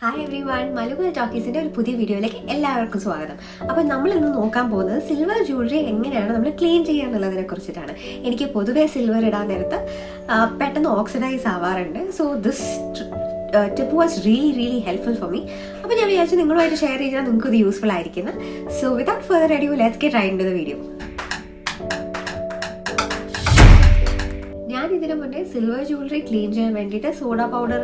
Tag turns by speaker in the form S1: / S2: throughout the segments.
S1: Hi every one, Malayalam ടോക്കീസിന്റെ ഒരു പുതിയ വീഡിയോയിലേക്ക് എല്ലാവർക്കും സ്വാഗതം. അപ്പോൾ നമ്മൾ ഇന്ന് നോക്കാൻ പോകുന്നത് സിൽവർ ജ്വല്ലറി എങ്ങനെയാണ് നമ്മൾ ക്ലീൻ ചെയ്യുക എന്നുള്ളതിനെ കുറിച്ചിട്ടാണ്. എനിക്ക് പൊതുവേ സിൽവർ ഇടാൻ നേരത്ത് പെട്ടെന്ന് ഓക്സിഡൈസ് ആവാറുണ്ട്. So this tip was really helpful for me. അപ്പോൾ ഞാൻ വിചാരിച്ചു നിങ്ങളുമായിട്ട് ഷെയർ ചെയ്താൽ നിങ്ങൾക്ക് ഇത് യൂസ്ഫുൾ ആയിരിക്കുന്നു. So without further adieu, let's get right into the video. ഞാൻ ഇതിനു മുന്നേ സിൽവർ ജ്വല്ലറി ക്ലീൻ ചെയ്യാൻ വേണ്ടിയിട്ട് സോഡ പൗഡർ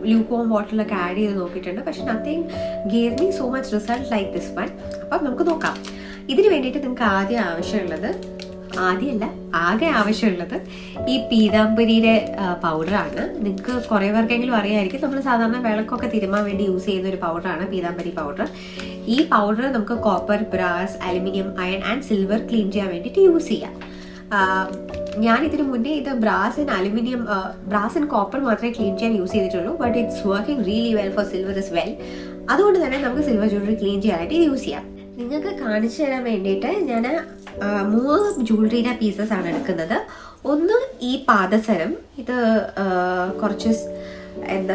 S1: ലൂക്ക് വോം വാട്ടറിലൊക്കെ ആഡ് ചെയ്ത് നോക്കിയിട്ടുണ്ട്. പക്ഷെ nothing gave me so much result like this one. അപ്പം നമുക്ക് നോക്കാം. ഇതിന് വേണ്ടിയിട്ട് നിങ്ങൾക്ക് ആകെ ആവശ്യമുള്ളത് ഈ പീതാംബരിയുടെ പൗഡറാണ്. നിങ്ങൾക്ക് കുറേ പേർക്കെങ്കിലും അറിയാമായിരിക്കും. നമ്മൾ സാധാരണ വിളക്കൊക്കെ തിരുമാൻ വേണ്ടി യൂസ് ചെയ്യുന്ന ഒരു പൗഡറാണ് പീതാംബരി പൗഡർ. ഈ പൗഡർ നമുക്ക് copper, brass, aluminium, iron and silver clean ചെയ്യാൻ വേണ്ടിയിട്ട് യൂസ് ചെയ്യാം. ഞാൻ ഇതിനു മുന്നേ ഇത് ബ്രാസ് ആൻഡ് കോപ്പർ മാത്രമേ ക്ലീൻ ചെയ്യാൻ യൂസ് ചെയ്തിട്ടുള്ളൂ. But it's working really well for silver is well. അതുകൊണ്ട് തന്നെ നമുക്ക് സിൽവർ ജ്വല്ലറി ക്ലീൻ ചെയ്യാനായിട്ട് യൂസ് ചെയ്യാം. നിങ്ങൾക്ക് കാണിച്ചു തരാൻ വേണ്ടിയിട്ട് ഞാൻ 3 ജ്വല്ലറിയുടെ പീസസ് ആണ് എടുക്കുന്നത്. ഒന്ന് ഈ പാദസരം, ഇത് കുറച്ച്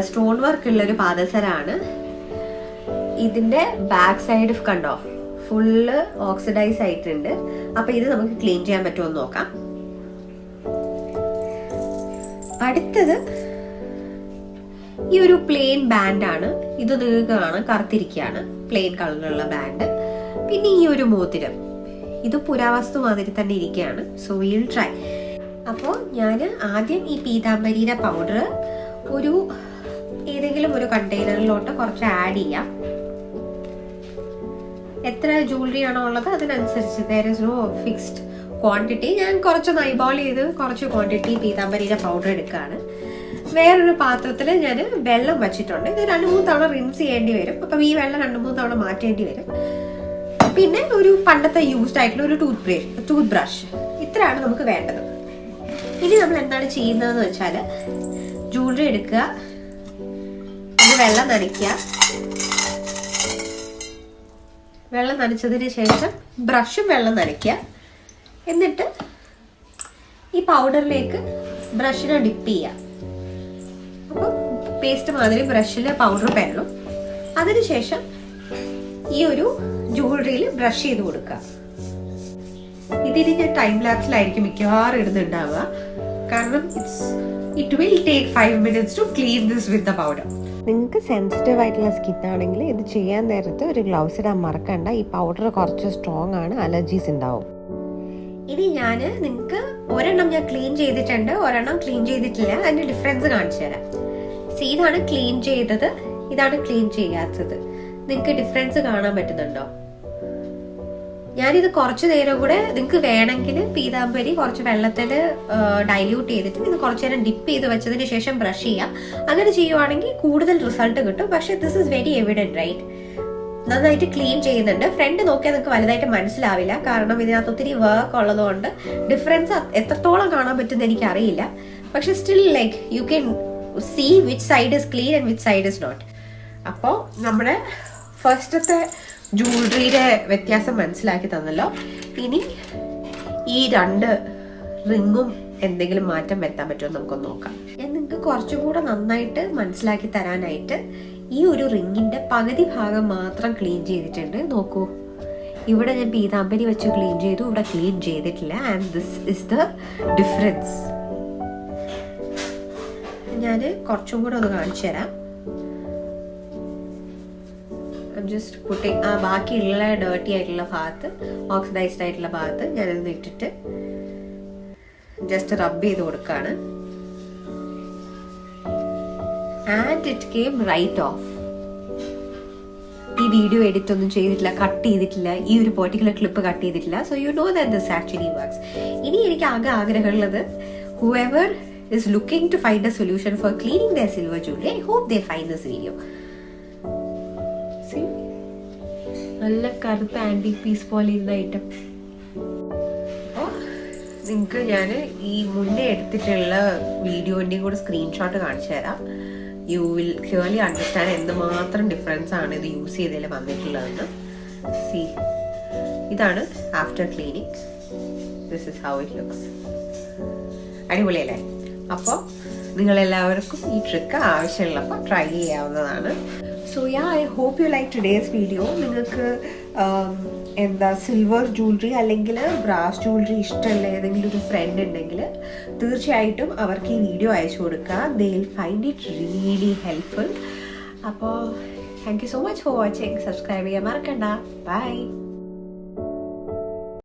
S1: സ്റ്റോൺ വർക്ക് ഉള്ളൊരു പാദസരമാണ്. ഇതിന്റെ ബാക്ക് സൈഡ് കണ്ടോ, ഫുള്ള് ഓക്സിഡൈസ് ആയിട്ടുണ്ട്. അപ്പൊ ഇത് നമുക്ക് ക്ലീൻ ചെയ്യാൻ പറ്റുമോ എന്ന് നോക്കാം. അടുത്തത് ഈ ഒരു പ്ലെയിൻ ബാൻഡ് ആണ്. ഇത് നിങ്ങൾക്ക് കാണാം, കറുത്തിരിക്കുകയാണ്, പ്ലെയിൻ കളറിലുള്ള ബാൻഡ്. പിന്നെ ഈ ഒരു മോതിരം, ഇത് പുരാവസ്തു മാതിരി തന്നെ ഇരിക്കുകയാണ്. So will try. അപ്പോൾ ഞാൻ ആദ്യം ഈ പീതാംബരിയുടെ പൗഡർ ഏതെങ്കിലും ഒരു കണ്ടെയ്നറിലോട്ട് കുറച്ച് ആഡ് ചെയ്യാം. എത്ര ജ്വല്ലറി ആണോ ഉള്ളത് അതിനനുസരിച്ച്, there is no fixed quantity. ഞാൻ കുറച്ച് ഐബോൾ ചെയ്ത് കുറച്ച് ക്വാണ്ടിറ്റി പീതാംബരിയുടെ പൗഡർ എടുക്കുകയാണ്. വേറൊരു പാത്രത്തിൽ ഞാൻ വെള്ളം വച്ചിട്ടുണ്ട്. ഇത് 2-3 തവണ റിൻസ് ചെയ്യേണ്ടി വരും. അപ്പം ഈ വെള്ളം 2-3 തവണ മാറ്റേണ്ടി വരും. പിന്നെ ഒരു പണ്ടത്തെ യൂസ്ഡ് ആയിട്ടുള്ള ഒരു ടൂത്ത് ബ്രഷ്. ഇത്രയാണ് നമുക്ക് വേണ്ടത്. ഇനി നമ്മൾ എന്താണ് ചെയ്യുന്നതെന്ന് വെച്ചാൽ, ജ്വല്ലറി എടുക്കുക, ഇത് വെള്ളം നനയ്ക്കുക. വെള്ളം നനച്ചതിന് ശേഷം ബ്രഷും വെള്ളം നനയ്ക്കുക. എന്നിട്ട് ഈ പൗഡറിലേക്ക് ബ്രഷിനെ ഡിപ്പ് ചെയ്യുക. അപ്പോൾ പേസ്റ്റ് മാതിരി ബ്രഷിൽ പൗഡർ പെരളും. അതിനുശേഷം ഈ ഒരു ജ്വല്ലറിയിൽ ബ്രഷ് ചെയ്ത് കൊടുക്കുക. ഇതിന് ഞാൻ ടൈം ലാപ്സിലായിരിക്കും മിക്കവാറും ഇടുന്നുണ്ടാവുക. കാരണം it will take 5 minutes to clean this with the powder. നിങ്ങൾക്ക് സെൻസിറ്റീവ് ആയിട്ടുള്ള സ്കിൻ ആണെങ്കിൽ ഇത് ചെയ്യാൻ നേരത്ത് ഒരു ഗ്ലൗസ് ഇടാൻ മറക്കണ്ട. ഈ പൗഡർ കുറച്ച് സ്ട്രോങ് ആണ്, അലർജീസ് ഉണ്ടാവും. ഇനി നിങ്ങൾക്ക് ഒരെണ്ണം ഞാൻ ക്ലീൻ ചെയ്തിട്ടുണ്ട്, ഒരെണ്ണം ക്ലീൻ ചെയ്തിട്ടില്ല. അതിന്റെ ഡിഫറൻസ് കാണിച്ചു തരാം. ഇതാണ് ക്ലീൻ ചെയ്തത്, ഇതാണ് ക്ലീൻ ചെയ്യാത്തത്. നിങ്ങൾക്ക് ഡിഫറൻസ് കാണാൻ പറ്റുന്നുണ്ടോ? ഞാനിത് കുറച്ചു നേരം കൂടെ, നിങ്ങൾക്ക് വേണമെങ്കിൽ പീതാംബരി കുറച്ച് വെള്ളത്തിൽ ഡൈല്യൂട്ട് ചെയ്തിട്ട് ഇത് കുറച്ചു നേരം ഡിപ്പ് ചെയ്ത് വെച്ചതിന് ശേഷം ബ്രഷ് ചെയ്യാം. അങ്ങനെ ചെയ്യുവാണെങ്കിൽ കൂടുതൽ റിസൾട്ട് കിട്ടും. പക്ഷെ this is very evident, right? നന്നായിട്ട് ക്ലീൻ ചെയ്യുന്നുണ്ട്. ഫ്രണ്ട് നോക്കിയാൽ നിങ്ങൾക്ക് വലുതായിട്ട് മനസ്സിലാവില്ല, കാരണം ഇതിനകത്ത് ഒത്തിരി വർക്ക് ഉള്ളതുകൊണ്ട് ഡിഫറൻസ് എത്രത്തോളം കാണാൻ പറ്റുമെന്ന് എനിക്കറിയില്ല. പക്ഷെ still like you can see which side is clean and which side is not. അപ്പോൾ നമ്മുടെ ഫസ്റ്റത്തെ ജ്വല്ലറിയുടെ വ്യത്യാസം മനസ്സിലാക്കി തന്നല്ലോ. ഇനി ഈ 2 റിങ്ങും എന്തെങ്കിലും മാറ്റം വരുത്താൻ പറ്റുമോ നമുക്കൊന്ന് നോക്കാം. ഞാൻ നിങ്ങൾക്ക് കുറച്ചും കൂടെ നന്നായിട്ട് മനസ്സിലാക്കി തരാനായിട്ട് ഈ ഒരു റിങ്ങിന്റെ പകുതി ഭാഗം മാത്രം ക്ലീൻ ചെയ്തിട്ടുണ്ട്. നോക്കൂ, ഇവിടെ ഞാൻ പീതാംബരി വെച്ച് ക്ലീൻ ചെയ്തു, ഇവിടെ ക്ലീൻ ചെയ്തിട്ടില്ല. And this is the difference. ഞാൻ കുറച്ചും കൂടെ ഒന്ന് കാണിച്ചു തരാം. ജസ്റ്റ് പുട്ടിങ് ബാക്കിയുള്ള ഡേർട്ടി ആയിട്ടുള്ള ഭാഗത്ത്, ഓക്സിഡൈസ്ഡ് ആയിട്ടുള്ള ഭാഗത്ത് ഞാനൊന്ന് ഇട്ടിട്ട് ജസ്റ്റ് റബ്ബ് ചെയ്ത് കൊടുക്കാണ്. And it came right off. ഈ വീഡിയോ എഡിറ്റ് ഒന്നും ചെയ്തിട്ടില്ല, കട്ട് ചെയ്തിട്ടില്ല, ഈ ഒരു പെർട്ടിക്കുലർ ക്ലിപ്പ് കട്ട് ചെയ്തിട്ടില്ല. So you know that this actually works. ഇനി എനിക്ക് ആഗ്രഹമുള്ളത്, whoever is looking to find a solution for cleaning their silver jewelry, I hope they find this video. നല്ല കറുത്ത ആന്റി പീസ് പോലെ ഇരുന്ന ഐറ്റം. അപ്പോൾ നിങ്ങൾക്ക് ഞാൻ ഈ മുന്നേ എടുത്തിട്ടുള്ള വീഡിയോൻ്റെയും കൂടെ സ്ക്രീൻഷോട്ട് കാണിച്ചു തരാം. യു വിൽ ക്ലിയർലി അണ്ടർസ്റ്റാൻഡ് എന്തുമാത്രം ഡിഫറൻസ് ആണ് ഇത് യൂസ് ചെയ്തതിൽ വന്നിട്ടുള്ളതെന്ന്. സി, ഇതാണ് after cleaning. This is how it looks. അടിപൊളിയല്ലേ? അപ്പോൾ നിങ്ങളെല്ലാവർക്കും ഈ ട്രിക്ക് ആവശ്യമുള്ളപ്പോൾ ട്രൈ ചെയ്യാവുന്നതാണ്. So I hope you like today's video. നിങ്ങൾക്ക് സിൽവർ ജ്വല്ലറി അല്ലെങ്കിൽ ബ്രാസ് ജ്വല്ലറി ഇഷ്ടമുള്ള ഏതെങ്കിലും ഒരു ഫ്രണ്ട് ഉണ്ടെങ്കിൽ തീർച്ചയായിട്ടും അവർക്ക് ഈ വീഡിയോ അയച്ചു കൊടുക്കുക. They will find it really helpful. അപ്പോൾ thank you so much for watching. Subscribe ചെയ്യാൻ മറക്കണ്ട. ബൈ.